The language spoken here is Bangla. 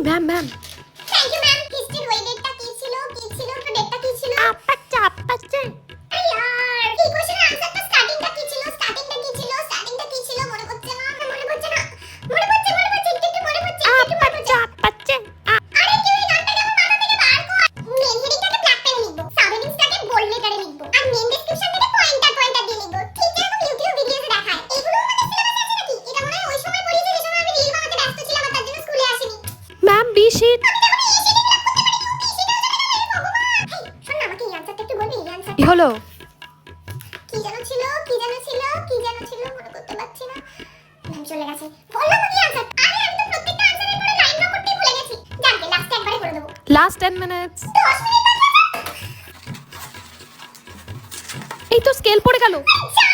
Ma'am ma'am thank you ma'am. হিস্ট্রির ওই ডেটটা কি ছিল তো ডেটটা কি ছিল? আপাচ্চা আরে ইয়ার কি কোশ্চেনের আনসারটা স্টার্টিংটা কি ছিল? স্টার্টিংটা কি ছিল মনে পড়ছে না। মনে পড়ছে একটু মনে পড়ছে। আপাচ্চা আরে তুই এই গানটাকে আমার মাথা থেকে বার কর। মেন হেডিংটাকে ব্ল্যাক পেনে লিখবো, সাবহেডিংসটাকে বোল্ড লেটারে লিখবো, আর মেন ডেসক্রিপশন থেকে পয়েন্টার দিয়ে লিখবো। ঠিক যেরকম ইউটিউব ভিডিওতে দেখায়। এগুলো আমাদের সিলেবাসে আছে নাকি? এটা মনে হয় ওই সময় পড়িয়েছি যে সময় আমি রিল বানাতে ব্যস্ত ছিলাম আর তার জন্য স্কুলে আসিনি। ম্যাম বি শিট শোন না, আমাকে এই আনসারটা একটু বলবি? এই আনসারটা কি হলো? কি যেন ছিল মনে করতে পারছি না। ম্যাম চলে গেছে। বললাম কি আনসার? আরে আমি তো প্রত্যেকটা আনসারের পরে লাইন ড্র করতেই ভুলে গেছি। যাকে লাস্টে একবারে করে দেবো। লাস্ট 10 মিনিটস 10 মিনিট বাকি আছে। এই তো স্কেল পড়ে গেল। যা